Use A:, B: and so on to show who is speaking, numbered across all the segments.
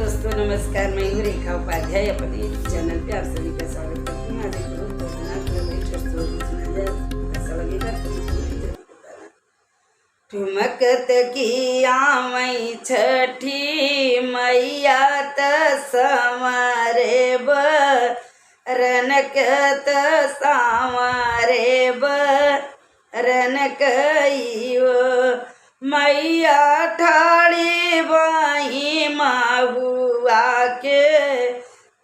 A: दोस्तों नमस्कार। मैं हूँ रेखा उपाध्याय। अपने यूट्यूब चैनल पे आप सभी का स्वागत करती हूँ। आज एक बहुत खतरनाक लग रही छोटी स्टोरी सुना जाए, ऐसा लगेगा तो मुझे जरूर बताना। ठुमकत की आवई छठी मैया त समारे रनकत सामारे रनकइयो मैया ठाड़ी बाई माहुआ के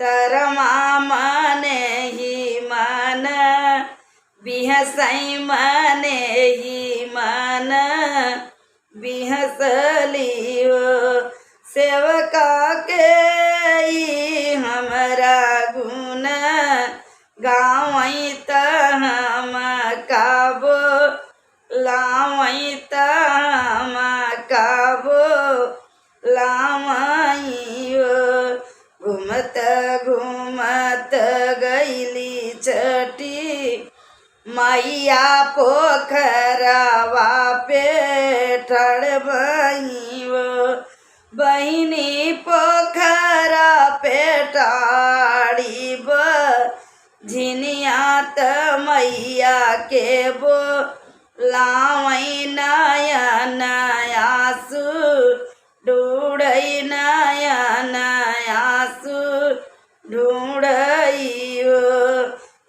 A: तरमा मने ही मन बिहसई मने ही मन बिहसलियो सेवका के हमरा गुण गावई त हम काबो लावई त हम काबो लावइयो घूमत घूमत गईली छठी मैया पोखरवा पे ठाड़ बहियो बहिनी पोखरा पे ठाड़ी झिनिया त मैया के बो लावई नया नयासु ढूढ़ई नया नयासु ढूढ़इयो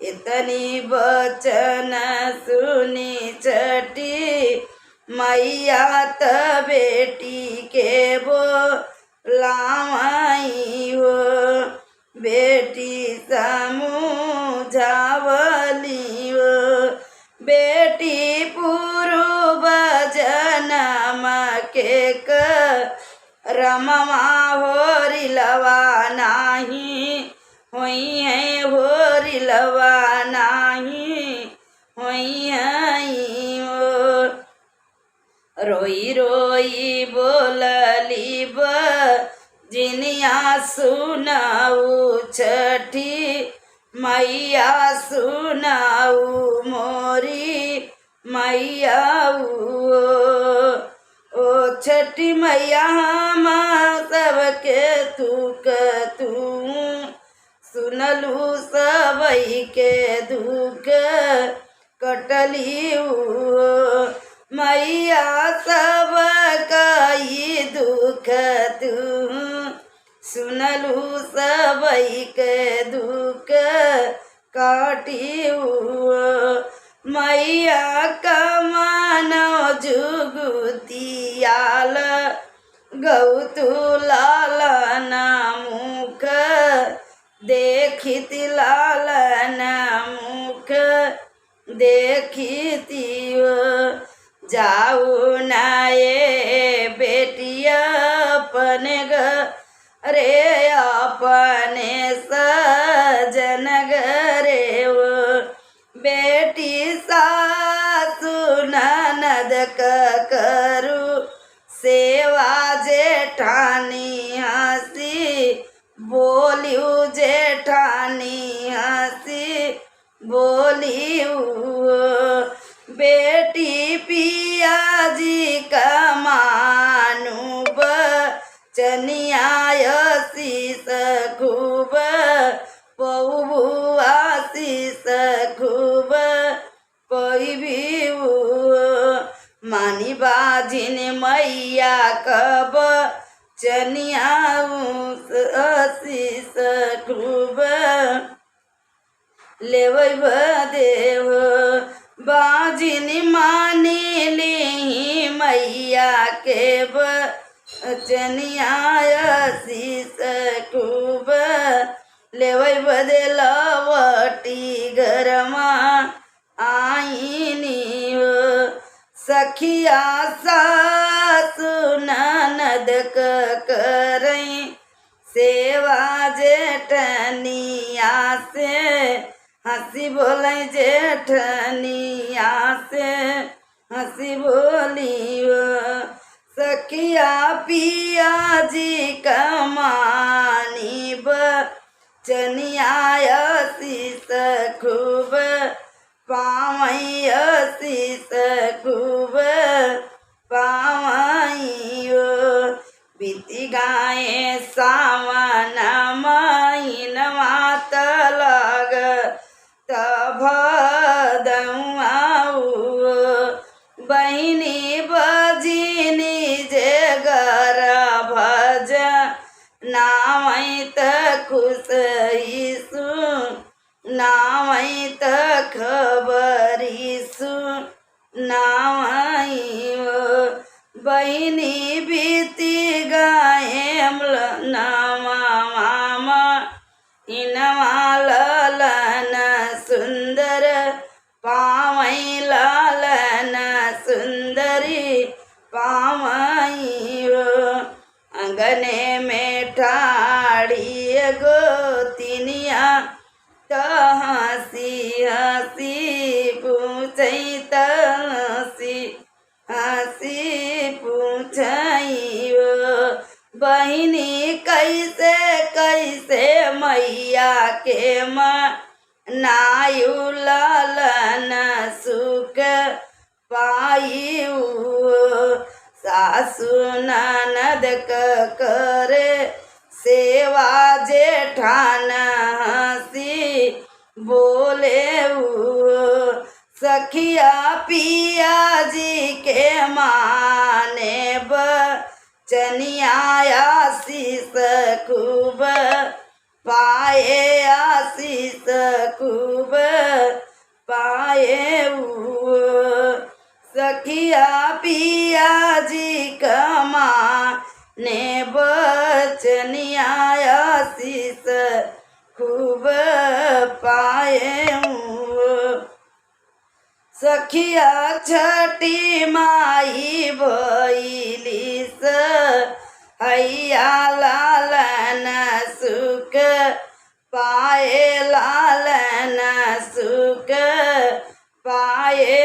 A: इतनी बचन सुनी छठी मैया त बेटी के बो लावइयो बेटी समूझावलियो बेटी पूर्व जनम के रमवा होरी लवा नाही होई है होरी लवा नाही होई है रोई रोई बोलली जिनिया सुनाऊ छठी मैया सुनाऊ मोरी मैया ओ छठी मैया हम सबके तू सुनलू सबई के दुख कटली मैया सब कई दुख तू सुनलू सबई के दुख काटियो मैया कमानो जुगुतियाल गौतु लालन मुख देखित लालन मुख देखितियो जाऊ नाये बेटिया अपने रे अपने सजन गरे बेटी सासु ननद करू सेवा जेठानी हंसी बोलियो जेठानी हंसी बोलियो बेटी पिया जी कमानु चनियाय शीस खूब पौबुआ शीस खूब पैबू मानी बाजिन मैया कब चनियाऊ शीस खूब लेवै देव बाजिन मानी ली मैया के चनियाय शीस खूब लेवै बदे लवटी घरमा आईनी सखिया सासु ननद करई सेवा जेठनिया से हंसी बोले जेठनिया से हंसी बोलियो सखिया पिया जी कमानी चनियाय शीस खूब पावई शीस खूब पावई भीती गाये सावन महिन मात लाग भदऊ बहिणी बजिनी जे घर भज नामैत खुश ईसु नामैत खबरीसु नामई बहिणी भीती गाये नामा मामा इनवालन सुंदर पामई लालन सुंदरी पामई अंगने में ठाड़ी गोतिनिया तो हसी हसी पूछई हसी पूछई बहिनी कैसे कैसे मैया के नायु लालन सुख पायु सासु ननद करे सेवा जेठान हसी बोले सखिया पिया जी के माने बचनिया आशीष खूब पाए आशीष खूब पाए सखिया पिया जी कमा ने बचनिया आशीष खूब पाए सखिया छठी माई भइली हैया लालन सुख पाए लालन सुख पाए